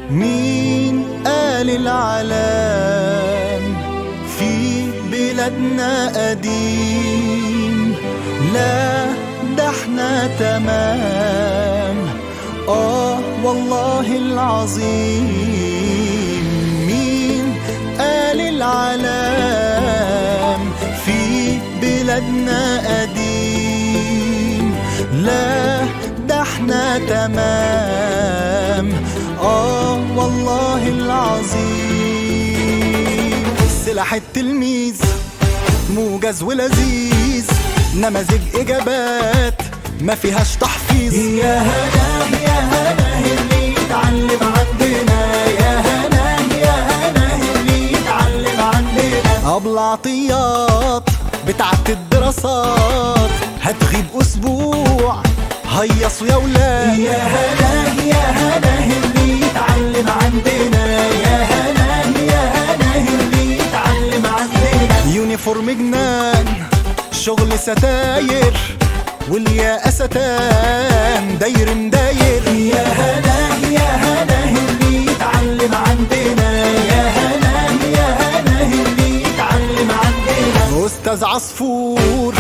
مين قال العلام في بلادنا قديم؟ لا ده احنا تمام، والله العظيم. مين قال العلام في بلادنا قديم؟ لا ده احنا تمام، والله العظيم. سلاح التلميذ موجز ولذيذ، نماذج إجابات ما فيهاش تحفيظ. يا هنا يا هنا اللي يتعلم عندنا، يا هنا يا هنا اللي يتعلم عندنا. أبلة عطيات بتاعت الدراسات هتغيب أسبوع، هيصوا يا ولاد. يا هنا يا هنا اللي يتعلم عندنا، يا هنا يا هنا اللي يتعلم عندنا. يونيفورم جنان شغل ستاير، والياقة ستان داير مداير. يا هنا يا هنا اللي يتعلم عندنا، يا هنا يا هنا اللي يتعلم عندنا. أستاذ عصفور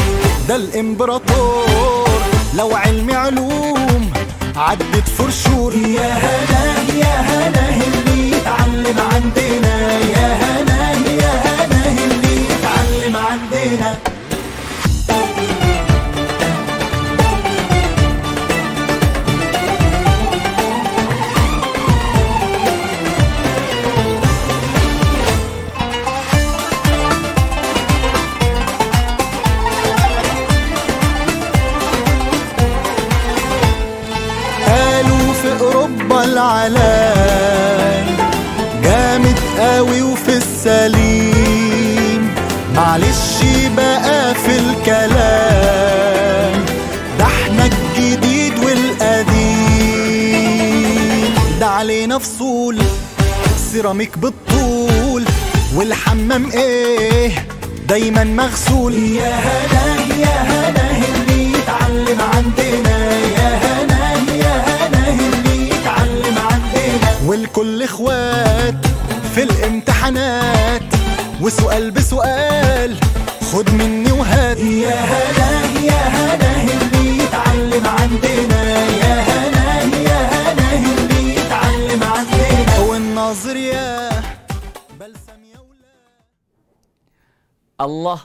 ده الإمبراطور، لو علم علوم عدت فرشور. يا هنا يا هنا اللي يتعلم عندنا، يا هنا يا هنا اللي يتعلم عندنا. العلام جامد قوي وفي السليم، معلش بقى في الكلام، ده احنا الجديد والقديم. ده علينا فصول سيراميك بالطول، والحمام ايه دايما مغسول. يا هنا يا هنا اللي يتعلم عندنا، يا هنا يا هنا اللي يتعلم عندنا. والكل اخوات في الامتحانات، وسؤال بسؤال خد مني وهات. يا هنا يا هنا اللي يتعلم عندنا، يا هنا يا هنا اللي يتعلم عندنا. والناظر يا بلسم يا ولاد. Allah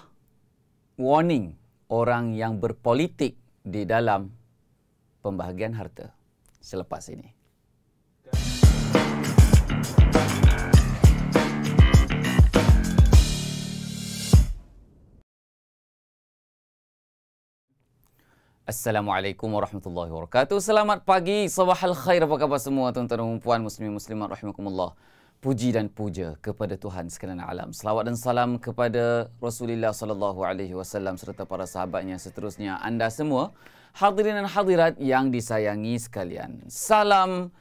warning orang yang berpolitik di dalam pembahagian harta selepas ini. Assalamualaikum warahmatullahi wabarakatuh. Selamat pagi, sabahal khair, apa khabar semua tuan-tuan dan puan muslimin muslimat rahimakumullah. Puji dan puja kepada Tuhan sekalian alam. Selawat dan salam kepada Rasulullah sallallahu alaihi wasallam serta para sahabatnya seterusnya. Anda semua hadirin dan hadirat yang disayangi sekalian. Salam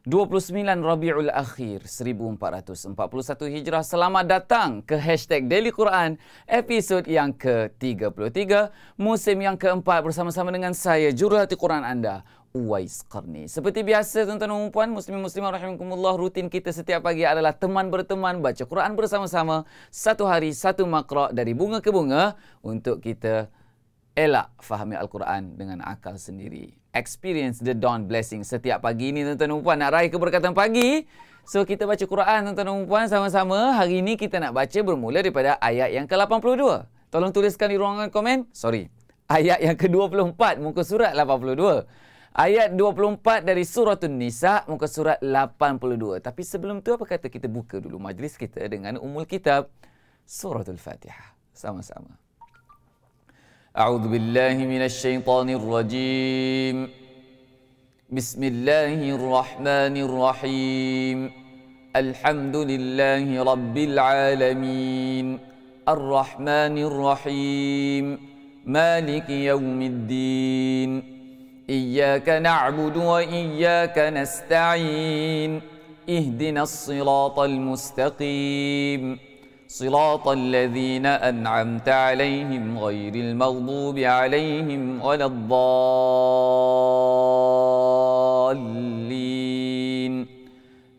29 Rabiul Akhir 1441 Hijrah. Selamat datang ke hashtag Daily Quran episod yang ke-33 musim yang keempat bersama-sama dengan saya Juruhati Quran anda Uwais Qarni. Seperti biasa tuan-tuan dan puan muslimin muslimat rahimakumullah, rutin kita setiap pagi adalah teman berteman baca Quran bersama-sama, satu hari satu maqra dari bunga ke bunga untuk kita elak fahami Al-Quran dengan akal sendiri. Experience the dawn blessing setiap pagi ini tuan-tuan dan puan. Nak raih keberkatan pagi, so kita baca Quran tuan-tuan dan puan sama-sama. Hari ini kita nak baca bermula daripada ayat yang ke-82. Tolong tuliskan di ruangan komen. Ayat yang ke-24 muka surat 82. Ayat 24 dari surah An-Nisa muka surat 82. Tapi sebelum tu apa kata kita buka dulu majlis kita dengan Ummul Kitab Suratul Fatihah sama-sama. أعوذ بالله من الشيطان الرجيم بسم الله الرحمن الرحيم الحمد لله رب العالمين الرحمن الرحيم مالك يوم الدين إياك نعبد وإياك نستعين اهدنا الصراط المستقيم صراط الذين أنعمت عليهم غير المغضوب عليهم ولا الضالين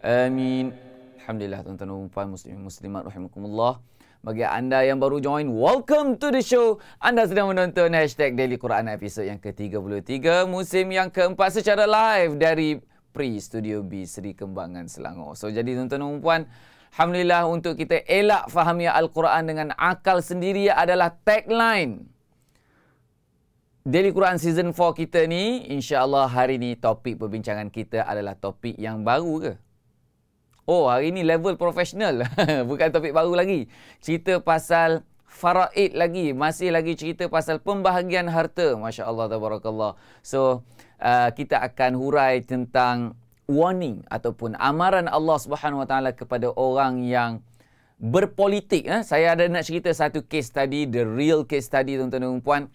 Amin. Alhamdulillah tuan-tuan dan puan muslimat rahimakumullah. Bagi anda yang baru join, welcome to the show. Anda sedang menonton Hashtag Daily Quran episod yang ke-33, musim yang keempat secara live dari Studio B Seri Kembangan Selangor. So jadi tuan-tuan dan puan, alhamdulillah untuk kita elak fahami Al-Quran dengan akal sendiri adalah tagline Daily Quran Season 4 kita ni. InsyaAllah hari ni topik perbincangan kita adalah topik yang baru ke? Oh, hari ni level profesional. Bukan topik baru lagi. Cerita pasal faraid lagi. Masih lagi cerita pasal pembahagian harta. Masya Allah, tabarakallah. So, kita akan hurai tentang warning ataupun amaran Allah Subhanahu Wa Taala kepada orang yang berpolitik. Saya ada nak cerita satu case tadi, the real case tadi, tuan-tuan dan puan.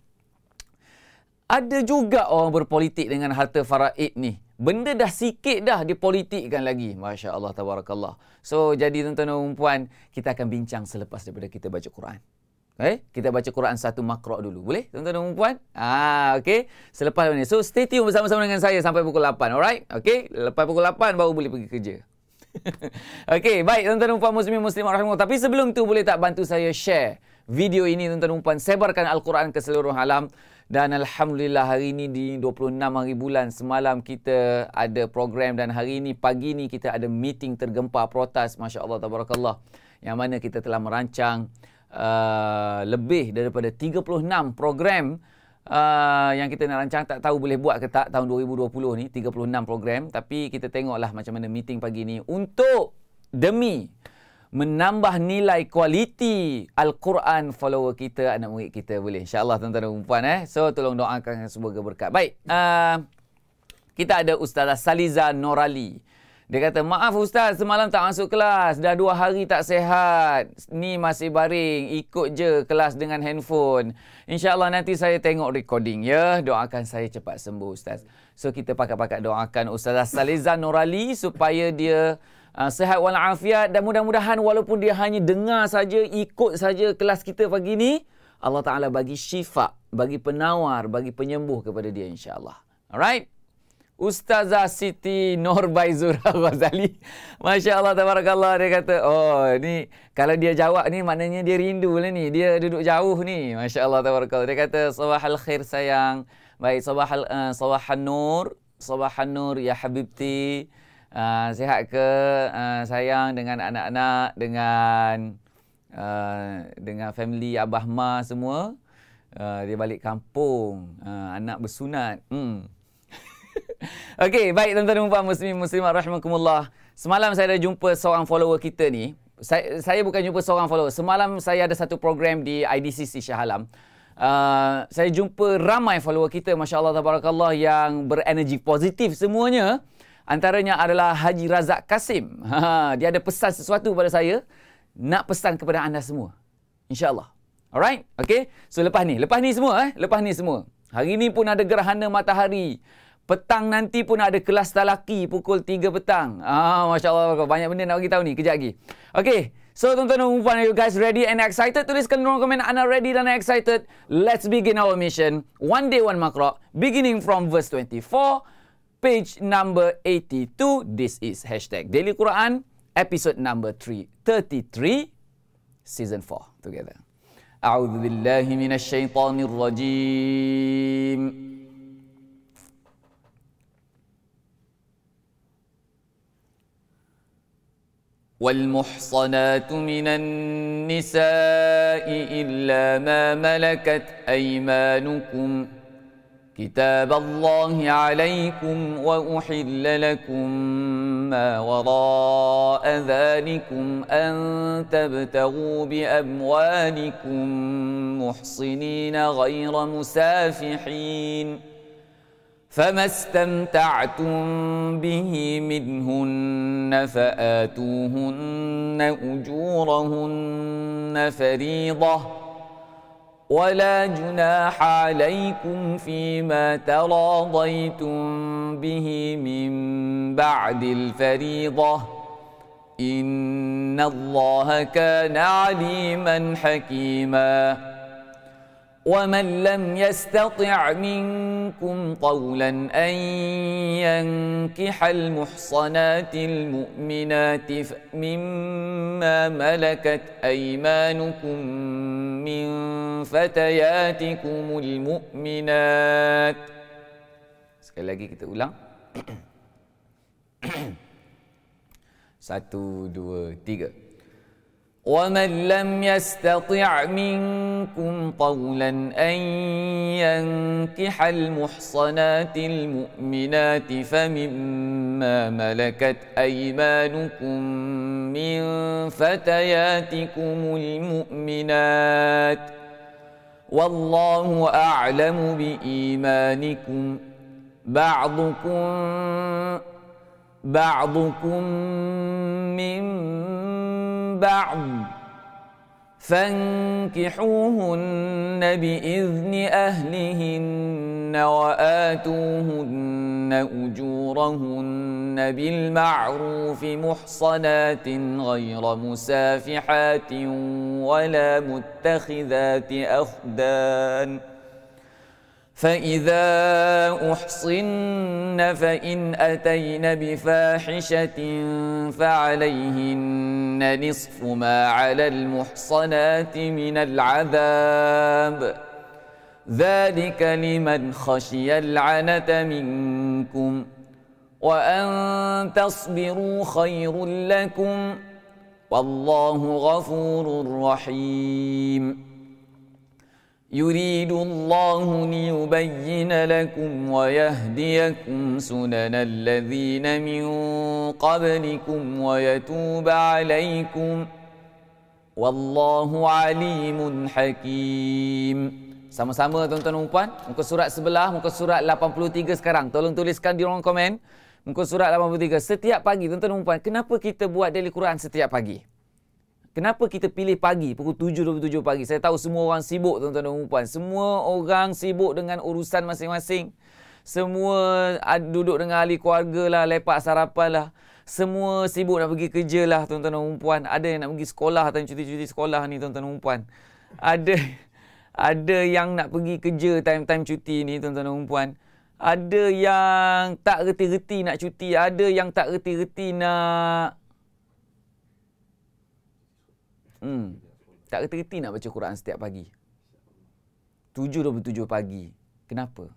Ada juga orang berpolitik dengan harta faraid ni. Benda dah sikit dah dipolitikkan lagi. Masya Allah, tabarakallah. So, jadi tuan-tuan dan puan, kita akan bincang selepas daripada kita baca Quran. Okay? Kita baca Quran satu makro' dulu. Boleh, tuan-tuan dan puan? Okay. Selepas ni. So, stay tune bersama-sama dengan saya sampai pukul 8. Alright? Okay? Lepas pukul 8 baru boleh pergi kerja. Okay, baik tuan-tuan dan puan muslimat rahimahullah. Tapi sebelum tu boleh tak bantu saya share video ini tuan-tuan dan puan, sebarkan Al-Quran ke seluruh alam. Dan Alhamdulillah hari ini di 26 hari bulan semalam kita ada program dan hari ini pagi ni kita ada meeting tergempar protas, Masya Allah, tabarakallah, yang mana kita telah merancang lebih daripada 36 program yang kita nak rancang. Tak tahu boleh buat ke tak tahun 2020 ni 36 program, tapi kita tengoklah macam mana meeting pagi ni untuk demi menambah nilai kualiti Al-Quran follower kita, anak murid kita. Boleh insya-Allah tuan-tuan dan puan. So tolong doakan semoga berkat. Baik, kita ada Ustazah Saliza Norali. Dia kata, maaf Ustaz, semalam tak masuk kelas, dah 2 hari tak sihat, ni masih baring, ikut je kelas dengan handphone. InsyaAllah nanti saya tengok recording ya. Doakan saya cepat sembuh Ustaz. So kita pakat-pakat doakan Ustazah Saliza Norali supaya dia sihat walafiat, dan mudah-mudahan walaupun dia hanya dengar saja, ikut saja kelas kita pagi ni, Allah Ta'ala bagi syifa, bagi penawar, bagi penyembuh kepada dia insyaAllah. Alright? Ustazah Siti Norbaizura Ghazali. Masya Allah, tabarakallah. Dia kata, oh ni kalau dia jawab ni maknanya dia rindu lah ni. Dia duduk jauh ni. Masya Allah, tabarakallah. Dia kata, sabahal khair sayang. Baik, sabahan nur ya habibti. Sihat ke sayang dengan anak-anak, dengan family Abah Ma semua. Dia balik kampung, anak bersunat. Okey, baik tuan-tuan dan puan muslimat rahimakumullah. Semalam saya dah jumpa seorang follower kita ni. Saya bukan jumpa seorang follower. Semalam saya ada satu program di IDCC Shah Alam. Saya jumpa ramai follower kita, Masya Allah, tabarakallah, yang berenergi positif semuanya. Antaranya adalah Haji Razak Kasim. Dia ada pesan sesuatu pada saya. Nak pesan kepada anda semua. InsyaAllah. Alright? Okay? So lepas ni semua. Lepas ni semua. Hari ni pun ada gerhana matahari. Petang nanti pun ada kelas talaki pukul 3 petang. Masya Allah. Banyak benda nak bagi tahu ni. Kejap lagi. Okay. So tuan-tuan dan puan, you guys ready and excited? Tuliskan dalam komen anda ready dan excited. Let's begin our mission. One day, one makro. Beginning from verse 24. Page number 82. This is Hashtag Daily Quran, episode number 33, season 4. Together. A'udhu billahi minasyaitanir rajim. والمحصنات من النساء إلا ما ملكت أيمانكم كتاب الله عليكم وأحل لكم ما وراء ذلكم أن تبتغوا بأموالكم محصنين غير مسافحين فما استمتعتم به منهن فآتوهن أجورهن فريضة ولا جناح عليكم فيما تراضيتم به من بعد الفريضة إن الله كان عليما حكيما وَمَنْ لَمْ يَسْتَطِعْ مِنْكُمْ طَوْلًا أَنْ يَنْكِحَ الْمُحْصَنَاتِ الْمُؤْمِنَاتِ مِمَّا مَلَكَتْ أَيْمَانُكُمْ مِنْ فَتَيَاتِكُمُ الْمُؤْمِنَاتِ. Sekali lagi kita ulang. 1, 2, 3. وَمَنْ لَمْ يَسْتَطِعْ مِنْكُمْ طَوْلًا أَنْ يَنْكِحَ الْمُحْصَنَاتِ الْمُؤْمِنَاتِ فَمِمَّا مَلَكَتْ أَيْمَانُكُمْ مِنْ فَتَيَاتِكُمُ الْمُؤْمِنَاتِ وَاللَّهُ أَعْلَمُ بِإِيمَانِكُمْ بعضكم من بعض فانكحوهن بإذن أهلهن وآتوهن أجورهن بالمعروف محصنات غير مسافحات ولا متخذات أخدان فإذا أحصن فإن أتين بفاحشة فعليهن نصف ما على المحصنات من العذاب ذلك لمن خشي العنة منكم وأن تصبروا خير لكم والله غفور رحيم يريد الله ليبين لكم ويهديكم سنن الذين من قبلكم ويتوب عليكم والله عليم حكيم. Sama-sama tuan-tuan dan puan, muka surat sebelah, muka surat 83 sekarang. Tolong tuliskan di ruang komen. Muka surat 83. Setiap pagi tuan-tuan dan puan, kenapa kita buat daily Quran setiap pagi? Kenapa kita pilih pagi, pukul 7.27 pagi? Saya tahu semua orang sibuk, tuan-tuan dan puan. Semua orang sibuk dengan urusan masing-masing. Semua duduk dengan ahli keluarga lah, lepak sarapan lah. Semua sibuk nak pergi kerja lah, tuan-tuan dan puan. Ada yang nak pergi sekolah, time cuti-cuti sekolah ni, tuan-tuan dan puan. Ada yang nak pergi kerja time-time cuti ni, tuan-tuan dan puan. Ada yang tak reti-reti nak cuti. Ada yang tak reti-reti nak... tak reti-reti nak baca Quran setiap pagi. 7.27 pagi. Kenapa?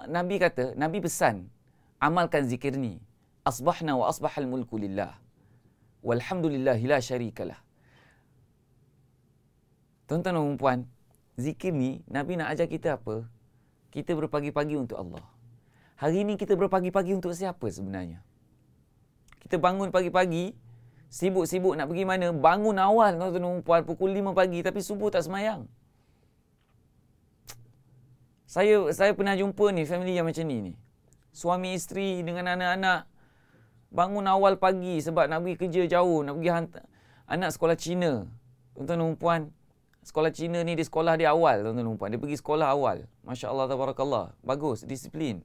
Nabi kata, Nabi pesan, amalkan zikir ni. Asbahna wa asbahal mulku lillah. Walhamdulillahi la syarikalah. Tuan-tuan dan puan, zikir ni, Nabi nak ajar kita apa? Kita berpagi-pagi untuk Allah. Hari ni kita berpagi-pagi untuk siapa sebenarnya? Kita bangun pagi-pagi, sibuk-sibuk nak pergi mana? Bangun awal, tuan-tuan dan puan, pukul 5 pagi tapi subuh tak semayang. Saya pernah jumpa ni family yang macam ni. Suami isteri dengan anak-anak bangun awal pagi sebab nak pergi kerja jauh, nak pergi hantar anak sekolah Cina. Tuan-tuan dan puan, sekolah Cina ni dia sekolah dia awal, tuan-tuan dan puan. Dia pergi sekolah awal. Masya-Allah tabarakallah. Bagus, disiplin.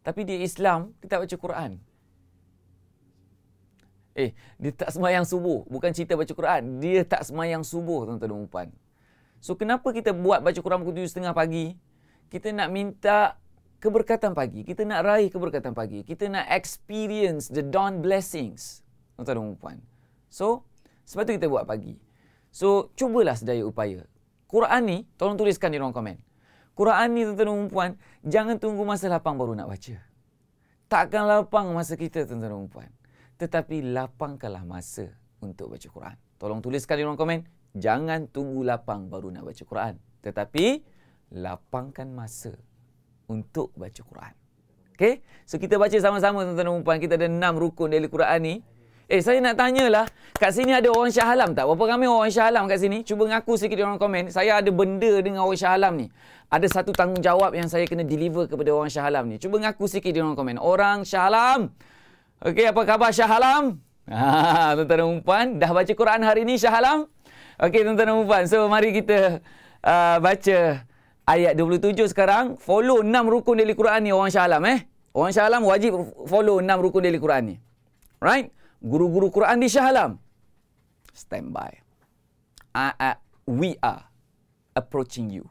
Tapi di Islam kita baca Quran. Dia tak semayang subuh. Bukan cerita baca Quran. Dia tak semayang subuh, tuan-tuan dan puan. So, kenapa kita buat baca Quran pukul 7.30 pagi? Kita nak minta keberkatan pagi. Kita nak raih keberkatan pagi. Kita nak experience the dawn blessings, tuan-tuan dan puan. So, sebab tu kita buat pagi. So, cubalah sedaya upaya. Quran ni, tolong tuliskan di ruang komen. Quran ni, tuan-tuan dan puan, jangan tunggu masa lapang baru nak baca. Takkan lapang masa kita, tuan-tuan dan puan. Tetapi lapangkanlah masa untuk baca Quran. Tolong tuliskan di ruang komen. Jangan tunggu lapang baru nak baca Quran. Tetapi lapangkan masa untuk baca Quran. Okey? So kita baca sama-sama, tuan-tuan dan puan. Kita ada 6 rukun dari Quran ni. Saya nak tanyalah, kat sini ada orang Shah Alam tak? Berapa ramai orang Shah Alam kat sini? Cuba ngaku sikit di ruang komen. Saya ada benda dengan orang Shah Alam ni. Ada satu tanggungjawab yang saya kena deliver kepada orang Shah Alam ni. Cuba ngaku sikit di ruang komen. Orang Shah Alam. Okey, apa khabar Shah Alam? Tuan-tuan dan puan, dah baca Quran hari ni Shah Alam? Okey, tuan-tuan dan puan. So, mari kita baca ayat 27 sekarang. Follow 6 rukun dari Quran ni orang Shah Alam. Orang Shah Alam wajib follow 6 rukun dari Quran ni. Right? Guru-guru Quran di Shah Alam. Stand by. We are approaching you.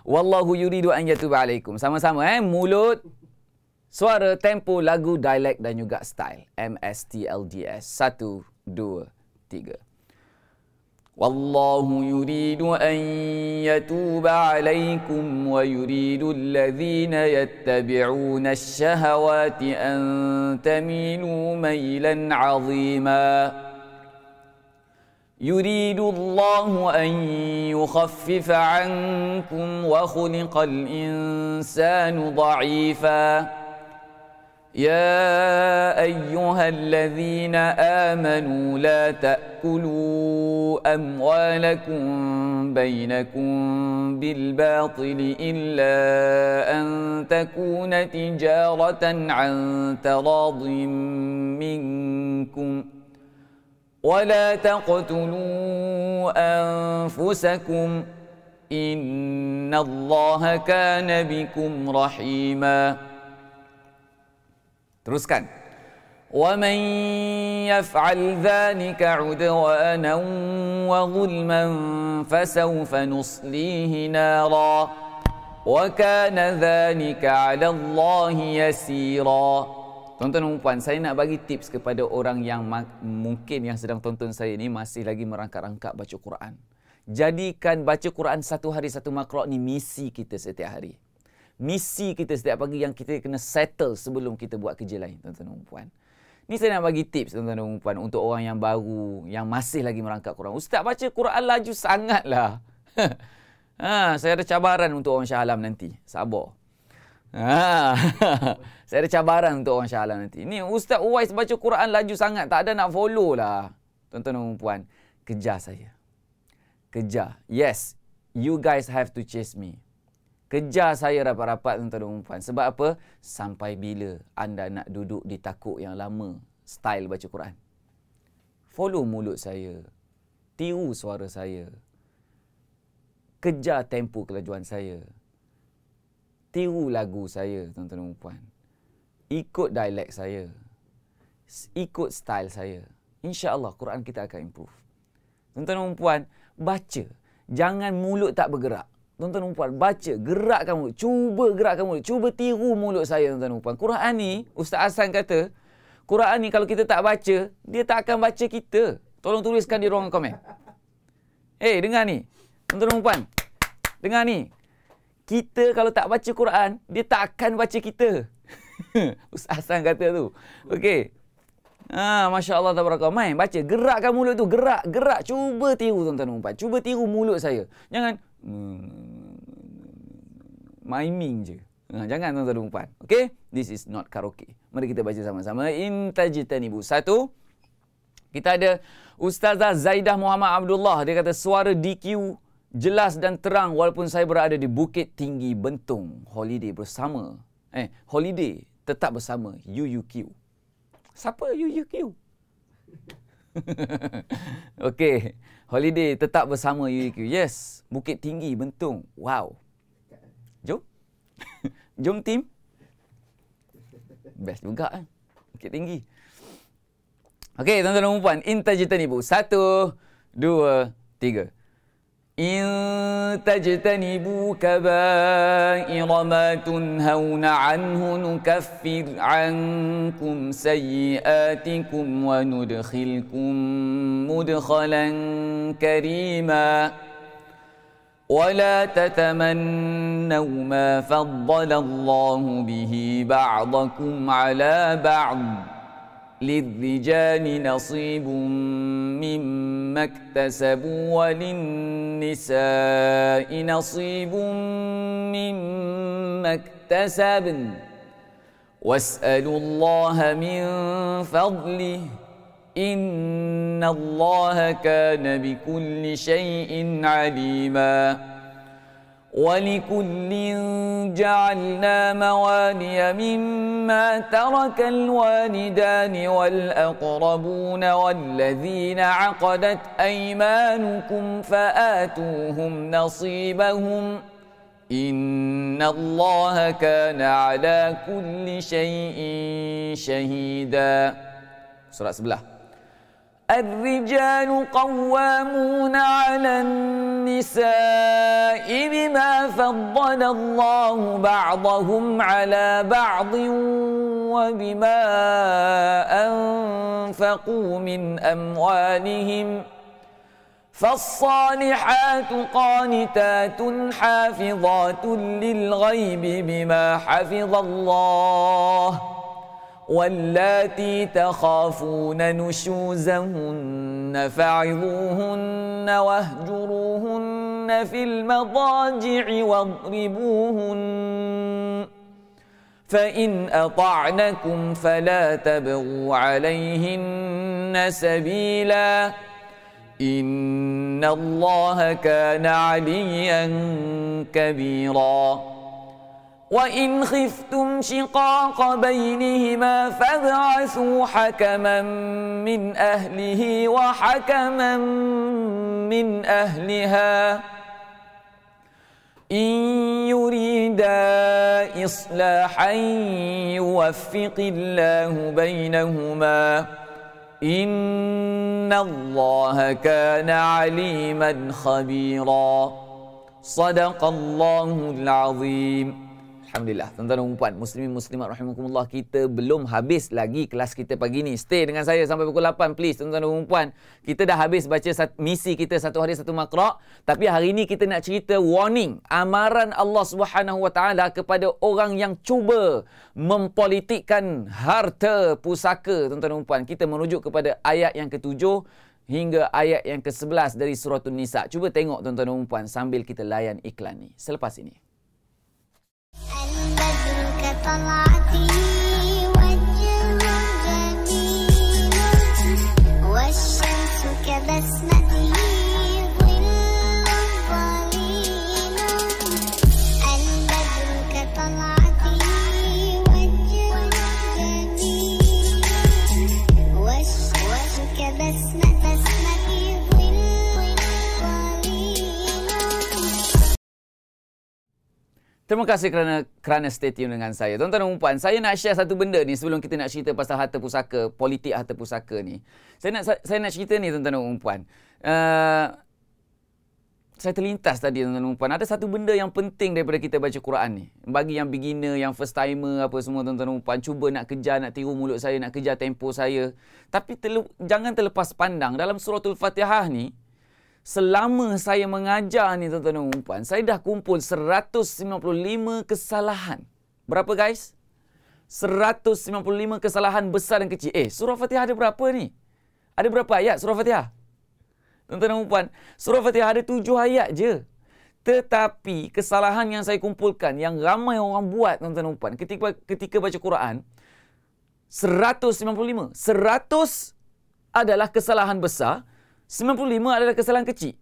Wallahu yuridu an yatuba alaikum. Sama-sama mulut, suara, tempo, lagu, dialek dan juga style. MSTLDS. 1, 2, 3. Wallahu yuridu an yatuba alaikum wa yuridu alladhina yattabi'una ash-shahawati an tamilu mailan 'azima. يريد الله أن يخفف عنكم وخلق الإنسان ضعيفا يا أيها الذين آمنوا لا تأكلوا أموالكم بينكم بالباطل إلا أن تكون تجارة عن تراض منكم ولا تقتلوا أنفسكم إن الله كان بكم رحيما. Teruskan. ومن يفعل ذلك عدوانا وظلما فسوف نصليه نارا وكان ذلك على الله يسيرا. Tuan-tuan dan puan, saya nak bagi tips kepada orang yang mungkin yang sedang tonton saya ni masih lagi merangkak-rangkak baca Quran. Jadikan baca Quran satu hari satu makro ni misi kita setiap hari. Misi kita setiap pagi yang kita kena settle sebelum kita buat kerja lain, tuan-tuan dan puan. Ni saya nak bagi tips, tuan-tuan dan puan, untuk orang yang baru, yang masih lagi merangkak Quran. Ustaz, baca Quran laju sangatlah. Saya ada cabaran untuk orang Shah Alam nanti. Sabar. Saya ada cabaran untuk orang Shah Alam nanti. Ni Ustaz Uwais baca Quran laju sangat, tak ada nak follow lah. Tuan-tuan dan puan, kejar saya. Kejar. Yes, you guys have to chase me. Kejar saya rapat-rapat, tuan-tuan dan puan. Sebab apa? Sampai bila anda nak duduk di takuk yang lama style baca Quran? Follow mulut saya. Tiru suara saya. Kejar tempo kelajuan saya. Tiru lagu saya, tuan-tuan dan puan. Ikut dialek saya. Ikut style saya. InsyaAllah Quran kita akan improve. Tuan-tuan dan puan, baca. Jangan mulut tak bergerak. Tuan-tuan dan puan, baca. Gerakkan mulut. Cuba gerakkan mulut. Cuba tiru mulut saya, tuan-tuan dan puan. Quran ni, Ustaz Hasan kata, Quran ni kalau kita tak baca, dia tak akan baca kita. Tolong tuliskan di ruangan komen. Dengar ni. Tuan-tuan dan puan, dengar ni. Kita kalau tak baca Quran, dia tak akan baca kita. Ustaz Hasan kata tu. Okey. Masya Allah, tabarakallah. Main, baca. Gerakkan mulut tu. Gerak, gerak. Cuba tiru, tuan-tuan dan puan. Cuba tiru mulut saya. Jangan miming je. Jangan, tuan-tuan dan puan. Okey? This is not karaoke. Mari kita baca sama-sama. Intajtanibu. 1. Kita ada Ustazah Zaidah Muhammad Abdullah. Dia kata suara DQ jelas dan terang walaupun saya berada di Bukit Tinggi Bentung. Holiday bersama. Holiday tetap bersama UUQ. Siapa UUQ? Okey. Holiday tetap bersama UUQ. Yes. Bukit Tinggi Bentung. Wow. Jom. Jom tim. Best juga kan. Bukit Tinggi. Okey, tuan-tuan dan puan. Intajtanibu. 1, 2, 3. إن تجتنبوا كبائر ما تنهون عنه نكفر عنكم سيئاتكم وندخلكم مدخلا كريما ولا تتمنوا ما فضل الله به بعضكم على بعض للرجال نصيب مما اكتسبوا وللنساء نصيب مما اكتسبن واسألوا الله من فضله إن الله كان بكل شيء عليما ولكل جعلنا موالي مما ترك الوالدان والأقربون والذين عقدت أيمانكم فآتوهم نصيبهم إن الله كان على كل شيء شهيدا. Surat sebelah. الرجال قوامون على النساء بما فضل الله بعضهم على بعض وبما أنفقوا من أموالهم فالصالحات قانتات حافظات للغيب بما حفظ الله واللاتي تخافون نشوزهن فعظوهن واهجروهن في المضاجع واضربوهن فإن أطعنكم فلا تبغوا عليهن سبيلا إن الله كان عليا كبيرا وإن خفتم شقاق بينهما فابعثوا حكما من أهله وحكما من أهلها إن يريدا إصلاحا يوفق الله بينهما إن الله كان عليما خبيرا صدق الله العظيم. Alhamdulillah, tuan-tuan dan puan, muslimin muslimat rahimakumullah, kita belum habis lagi kelas kita pagi ni. Stay dengan saya sampai pukul 8 please tuan-tuan dan puan. Kita dah habis baca misi kita satu hari satu makra', tapi hari ni kita nak cerita warning, amaran Allah Subhanahu Wa Taala kepada orang yang cuba mempolitikkan harta pusaka. Tuan-tuan dan puan, kita merujuk kepada ayat yang ke-7 hingga ayat yang ke-11 dari surah An-Nisa. Cuba tengok tuan-tuan dan puan sambil kita layan iklan ni selepas ini. البدر كطلعته وجهه جميل والشمس كبسمته ظل ظليل البدر كطلعته وجهه جميل والشمس كبسمته ظل ظليل. Terima kasih kerana stay tune dengan saya. Tuan-tuan dan puan, saya nak share satu benda ni sebelum kita nak cerita pasal harta pusaka, politik harta pusaka ni. Saya nak cerita ni tuan-tuan dan puan. Saya terlintas tadi tuan-tuan dan puan, ada satu benda yang penting daripada kita baca Quran ni. Bagi yang beginner, yang first timer apa semua tuan-tuan dan puan, cuba nak kejar, nak tiru mulut saya, nak kejar tempo saya. Tapi jangan terlepas pandang dalam suratul Fatihah ni. Selama saya mengajar ni tuan-tuan dan puan, saya dah kumpul 155 kesalahan. Berapa guys? 155 kesalahan besar dan kecil. Surah Fatihah ada berapa ni? Ada berapa ayat surah Fatihah? Tuan-tuan dan puan, surah Fatihah ada 7 ayat je. Tetapi kesalahan yang saya kumpulkan, yang ramai orang buat tuan-tuan dan puan, ketika baca Quran, 155. 100 adalah kesalahan besar. 95 adalah kesalahan kecil.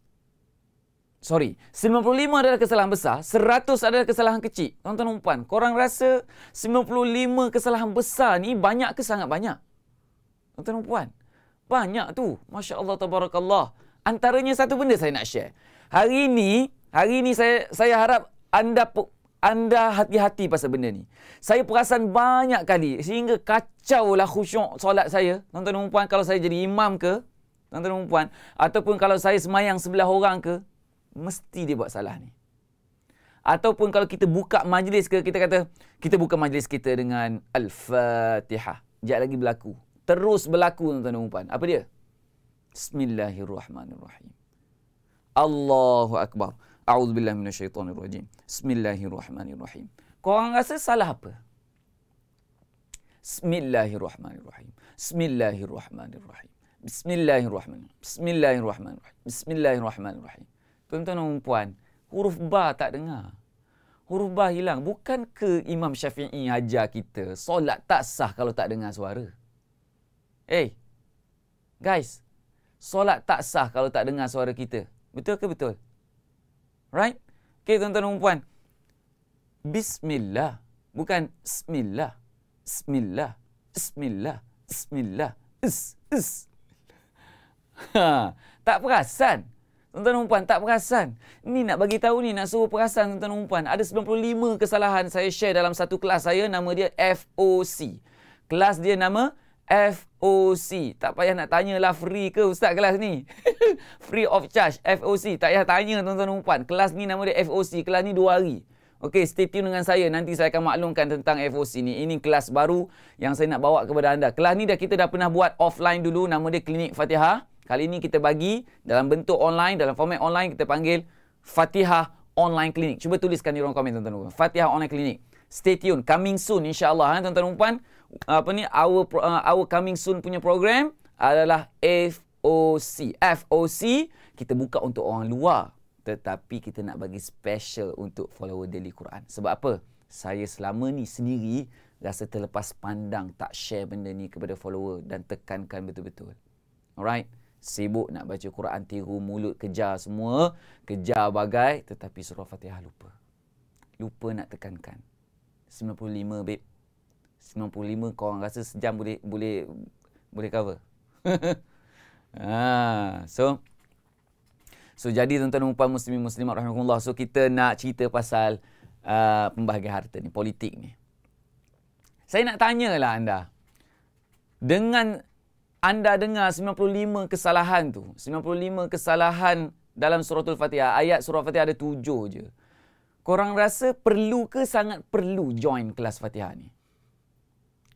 95 adalah kesalahan besar, 100 adalah kesalahan kecil. Tuan-tuan dan puan, korang rasa 95 kesalahan besar ni banyak ke sangat banyak? Tuan-tuan dan puan, banyak tu. Masya Allah, tabarakallah. Antaranya satu benda saya nak share. Hari ni saya harap anda hati-hati pasal benda ni. Saya perasan banyak kali sehingga kacaulah khusyuk solat saya. Tuan-tuan dan puan, kalau saya jadi imam ke, tuan-tuan dan puan, ataupun kalau saya semayang sebelah orang ke, mesti dia buat salah ni. Ataupun kalau kita buka majlis ke, kita kata, kita buka majlis kita dengan Al-Fatihah. Sekejap lagi berlaku. Terus berlaku tuan-tuan dan puan. Apa dia? Bismillahirrahmanirrahim. Allahu Akbar. A'udzubillahi minasyaitonirrajim. Bismillahirrahmanirrahim. Korang rasa salah apa? Bismillahirrahmanirrahim. Bismillahirrahmanirrahim. Bismillahirrahmanirrahim. Bismillahirrahmanirrahim. Bismillahirrahmanirrahim. Tuan-tuan dan puan, huruf ba tak dengar. Huruf ba hilang. Bukan ke Imam Syafi'i ajar kita solat tak sah kalau tak dengar suara? Guys, solat tak sah kalau tak dengar suara kita. Betul ke betul? Right? Okay, tuan-tuan dan puan. Bismillah. Bukan Bismillah. Bismillah. Bismillah. Bismillah. Tak perasan. Tuan-tuan dan puan, tak perasan. Ni nak bagi tahu ni, nak suruh perasan tuan-tuan dan puan. Ada 95 kesalahan saya share dalam satu kelas saya, nama dia FOC. Kelas dia nama FOC. Tak payah nak tanyalah free ke ustaz kelas ni. Free of charge. FOC. Tak payah tanya tuan-tuan dan puan. Kelas ni nama dia FOC. Kelas ni 2 hari. Okey, stay tune dengan saya. Nanti saya akan maklumkan tentang FOC ni. Ini kelas baru yang saya nak bawa kepada anda. Kelas ni kita dah pernah buat offline dulu. Nama dia Klinik Fatihah. Kali ni kita bagi dalam bentuk online. Dalam format online kita panggil Fatihah Online Clinic. Cuba tuliskan di ruang komen tuan-tuan dan puan. Fatihah Online Clinic. Stay tune. Coming soon insya-Allah tuan-tuan dan puan. Our coming soon punya program adalah FOC. FOC kita buka untuk orang luar, tetapi kita nak bagi special untuk follower Daily Quran. Sebab apa? Saya selama ni sendiri rasa terlepas pandang tak share benda ni kepada follower dan tekankan betul-betul. Alright? Sibuk nak baca Quran, tiru mulut, kejar semua, kejar bagai, tetapi surah Fatihah lupa. Lupa nak tekankan. 95 babe. 95 korang rasa sejam boleh cover. So jadi tuan-tuan dan puan muslimin muslimat rahimakumullah. So kita nak cerita pasal pembahagian harta ni, politik ni. Saya nak tanyalah anda. Dengan anda dengar 95 kesalahan tu, 95 kesalahan dalam suratul Fatihah, ayat surah Fatihah ada 7 je. Korang rasa perlu ke sangat perlu join kelas Fatihah ni?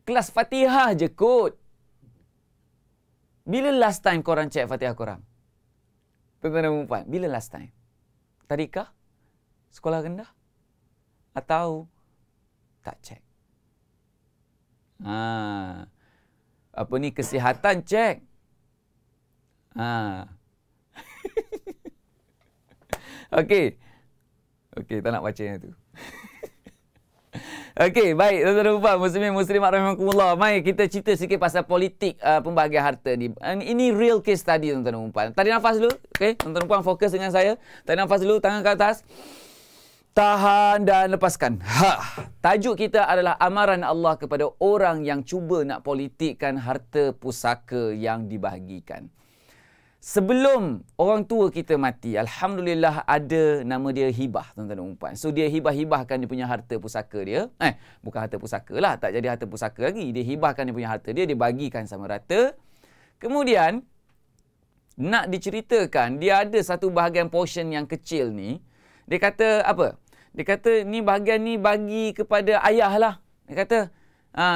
Kelas Fatihah je kot. Bila last time korang check Fatihah korang? Tuan-tuan dan puan, bila last time? Tadikah? Sekolah rendah? Atau tak check? Apa ni, kesihatan check? Okey. Okey, tak nak baca yang tu. Okey, baik tuan-tuan dan puan muslimin muslimat rahimakumullah. Mari kita cerita sikit pasal politik pembahagian harta ni. Ini real case study tuan-tuan dan puan. Tarik nafas dulu. Okey, tuan-tuan dan puan fokus dengan saya. Tarik nafas dulu, tangan ke atas. Tahan dan lepaskan. Tajuk kita adalah amaran Allah kepada orang yang cuba nak politikkan harta pusaka yang dibahagikan. Sebelum orang tua kita mati, alhamdulillah ada nama dia hibah tuan-tuan dan puan. So dia hibahkan dia punya harta pusaka dia. Bukan harta pusaka lah, tak jadi harta pusaka lagi. Dia hibahkan dia punya harta dia bagikan sama rata. Kemudian nak diceritakan dia ada satu bahagian portion yang kecil ni. Dia kata apa? Dia kata ni bahagian ni bagi kepada ayah lah. Dia kata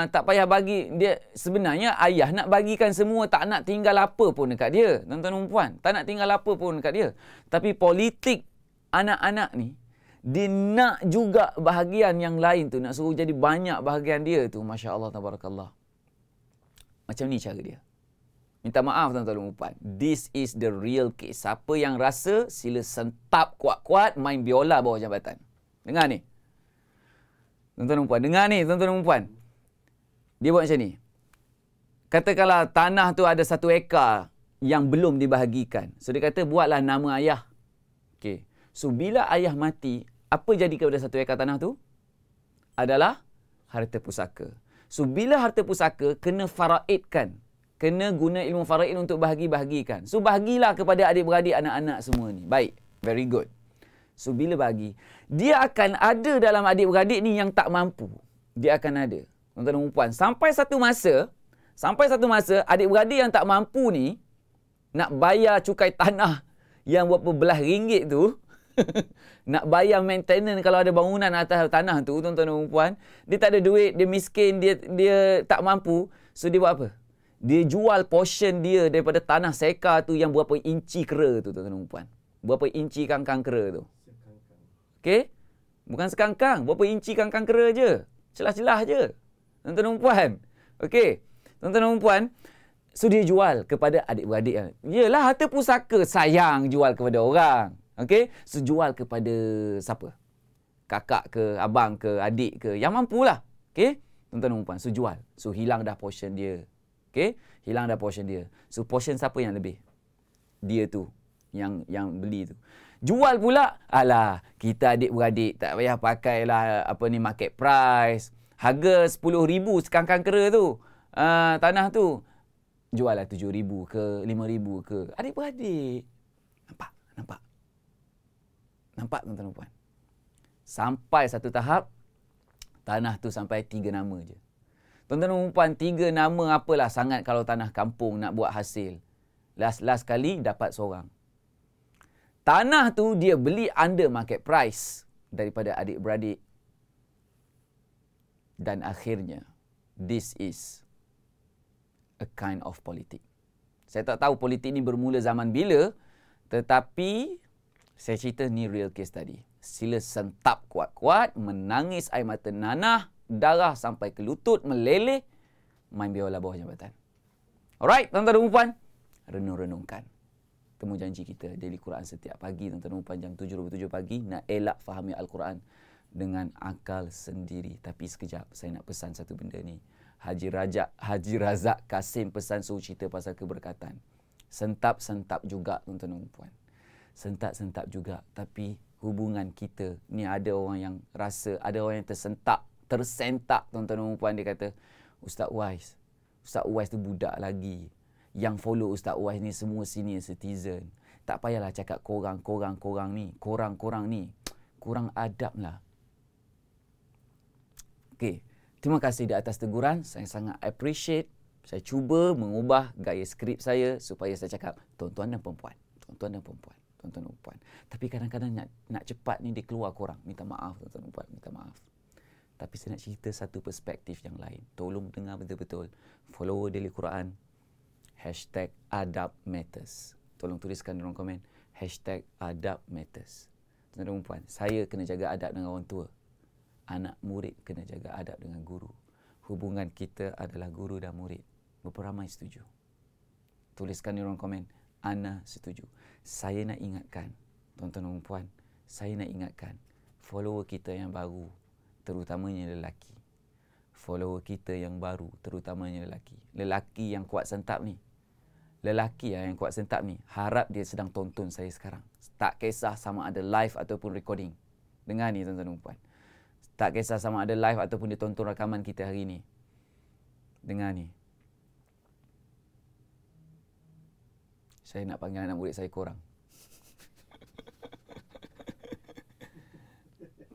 tak payah bagi. Dia sebenarnya ayah nak bagikan semua, tak nak tinggal apa pun dekat dia. Tuan-tuan dan puan, tak nak tinggal apa pun dekat dia. Tapi politik anak-anak ni, dia nak juga bahagian yang lain tu, nak suruh jadi banyak bahagian dia tu. Masya Allah, tabarakallah. Macam ni cara dia. Minta maaf tuan-tuan dan puan. This is the real case. Siapa yang rasa, sila sentap kuat-kuat main biola bawah jabatan. Dengar ni. Tuan-tuan dan puan, dengar ni tuan-tuan dan puan. Dia buat macam ni. Katakanlah tanah tu ada 1 ekar yang belum dibahagikan. So dia kata buatlah nama ayah. Okey. So bila ayah mati, apa jadi kepada 1 ekar tanah tu? Adalah harta pusaka. So bila harta pusaka kena faraidkan. Kena guna ilmu faraid untuk bahagi-bahagikan. So bahagilah kepada adik-beradik anak-anak semua ni. Baik. Very good. So bila bagi, dia akan ada dalam adik-beradik ni yang tak mampu. Dia akan ada. Tuan-tuan dan puan, sampai satu masa adik-beradik yang tak mampu ni nak bayar cukai tanah yang berapa belas ringgit tu, nak bayar maintenance kalau ada bangunan atas tanah tu, tuan-tuan dan puan, dia tak ada duit, dia miskin, dia tak mampu. So dia buat apa? Dia jual portion dia daripada tanah seka tu yang berapa inci kera tu, tuan-tuan dan puan. Berapa inci kangkang kera tu. Okey? Bukan sekangkang, berapa inci kangkang kera je. Celah-celah je. Tuan-tuan dan puan. Okey. Tuan-tuan dan puan, so dia jual kepada adik-beradik. Yelah, harta pusaka sayang jual kepada orang. Okey. So jual kepada siapa? Kakak ke, abang ke, adik ke, yang mampulah. Okey. Tuan-tuan dan puan, so jual. So hilang dah portion dia. Okey. Hilang dah portion dia. So portion siapa yang lebih? Dia tu. Yang beli tu. Jual pula, alah, kita adik-beradik tak payah pakailah apa ni market price. Harga 10,000 sekangkang kera tu. Tanah tu. Juallah 7,000 ke 5,000 ke. Adik-beradik. Nampak? Nampak tuan-tuan dan puan? Sampai satu tahap, tanah tu sampai 3 nama je. Tuan-tuan dan puan, 3 nama apalah sangat kalau tanah kampung nak buat hasil. Last kali dapat seorang. Tanah tu dia beli under market price daripada adik-beradik. Dan akhirnya, this is a kind of politik. Saya tak tahu politik ni bermula zaman bila, tetapi saya cerita ni real case tadi. Sila sentap kuat-kuat, menangis air mata nanah, darah sampai ke lutut, meleleh, main biola bawah jambatan. Alright, tuan-tuan dan puan, renung-renungkan. Temu janji kita Daily Quran setiap pagi, tuan-tuan dan puan, jam 7.27 pagi, nak elak fahami Al-Quran dengan akal sendiri. Tapi sekejap, saya nak pesan satu benda ni. Haji Razak Kasim pesan suruh cerita pasal keberkatan. Sentap-sentap juga, tuan-tuan dan puan. Sentap-sentap juga. Tapi hubungan kita, ni ada orang yang rasa, ada orang yang tersentak, tuan-tuan dan puan. Dia kata, Ustaz Uwais tu budak lagi. Yang follow Ustaz Uwais ni semua senior citizen. Tak payahlah cakap korang ni. Kurang adab lah. Okey. Terima kasih di atas teguran. Saya sangat appreciate. Saya cuba mengubah gaya skrip saya supaya saya cakap tuan-tuan dan perempuan. Tapi kadang-kadang nak cepat ni dia keluar kurang. Minta maaf tuan-tuan dan perempuan. Minta maaf. Tapi saya nak cerita satu perspektif yang lain. Tolong dengar betul-betul. Follower Daily Quran. #AdabMatters. Tolong tuliskan di ruang komen. #AdabMatters. Tuan-tuan dan perempuan, saya kena jaga adab dengan orang tua. Anak murid kena jaga adab dengan guru. Hubungan kita adalah guru dan murid. Berapa ramai setuju? Tuliskan di ruang komen. Ana setuju. Saya nak ingatkan, tuan-tuan dan perempuan, saya nak ingatkan follower kita yang baru, terutamanya lelaki. Follower kita yang baru, terutamanya lelaki. Lelaki yang kuat sentap ni. Harap dia sedang tonton saya sekarang. Tak kisah sama ada live ataupun recording. Dengar ni tuan-tuan dan perempuan. Tak kisah sama ada live ataupun dia tonton rakaman kita hari ni. Dengar ni. Saya nak panggil anak murid saya korang.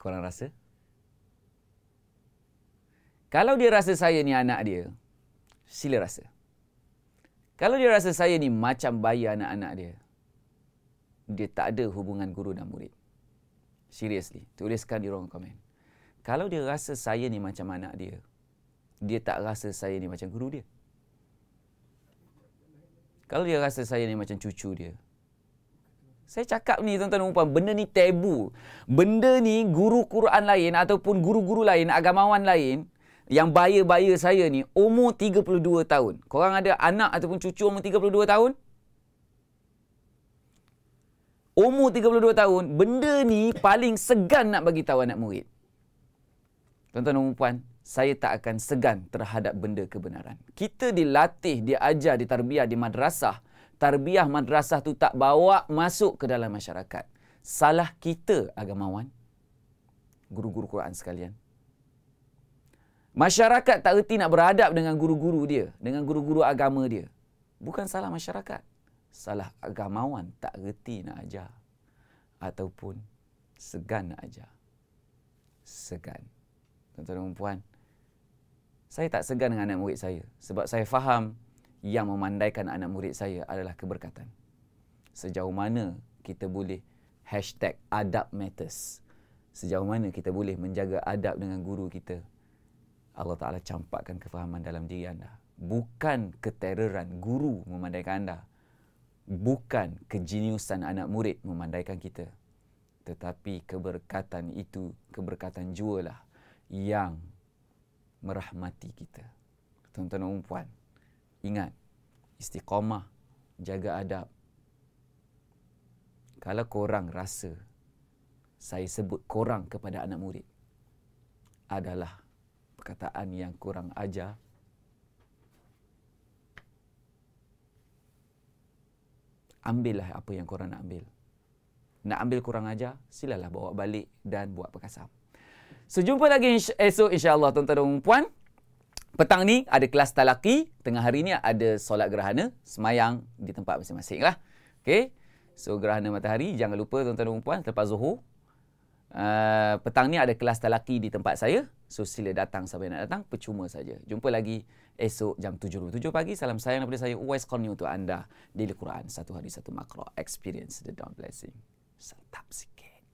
Korang rasa? Kalau dia rasa saya ni anak dia, sila rasa. Kalau dia rasa saya ni macam bayi anak-anak dia, dia tak ada hubungan guru dan murid. Seriously, tuliskan di ruang komen. Kalau dia rasa saya ni macam anak dia, dia tak rasa saya ni macam guru dia. Kalau dia rasa saya ni macam cucu dia. Saya cakap ni tuan-tuan dan puan, benda ni tabu. Benda ni guru Quran lain ataupun guru-guru lain, agamawan lain, yang baya-baya saya ni umur 32 tahun. Korang ada anak ataupun cucu umur 32 tahun? Umur 32 tahun, benda ni paling segan nak bagi tahu anak murid. Tuan-tuan dan puan, saya tak akan segan terhadap benda kebenaran. Kita dilatih, diajar, ditarbiah di madrasah. Tarbiyah madrasah tu tak bawa masuk ke dalam masyarakat. Salah kita, agamawan, guru-guru Quran sekalian. Masyarakat tak erti nak beradab dengan guru-guru dia, dengan guru-guru agama dia. Bukan salah masyarakat. Salah agamawan tak erti nak ajar. Ataupun segan nak ajar. Segan. Tuan-tuan dan puan, saya tak segan dengan anak murid saya. Sebab saya faham yang memandaikan anak murid saya adalah keberkatan. Sejauh mana kita boleh #AdabMatters. Sejauh mana kita boleh menjaga adab dengan guru kita. Allah Ta'ala campakkan kefahaman dalam diri anda. Bukan ketereran guru memandaikan anda. Bukan kejeniusan anak murid memandaikan kita. Tetapi keberkatan itu, keberkatan jualah yang merahmati kita. Tuan-tuan dan puan, ingat, istiqamah, jaga adab. Kalau korang rasa saya sebut korang kepada anak murid adalah perkataan yang kurang ajar, ambillah apa yang korang nak ambil. Nak ambil kurang ajar, silalah bawa balik dan buat perkasam. Sejumpa lagi esok insya-Allah tuan-tuan dan puan. Petang ni ada kelas talaqi, tengah hari ni ada solat gerhana, semayang di tempat masing-masing lah. Okey. So gerhana matahari, jangan lupa tuan-tuan dan puan, lepas Zuhur Petang ni ada kelas lelaki di tempat saya. So sila datang siapa yang nak datang, percuma saja. Jumpa lagi esok jam 7 pagi. Salam sayang daripada saya Uwais Qarni untuk anda. Daily Quran, satu hari satu makro. Experience the dawn blessing. Santap sikit.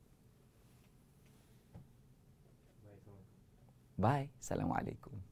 Bye. Assalamualaikum.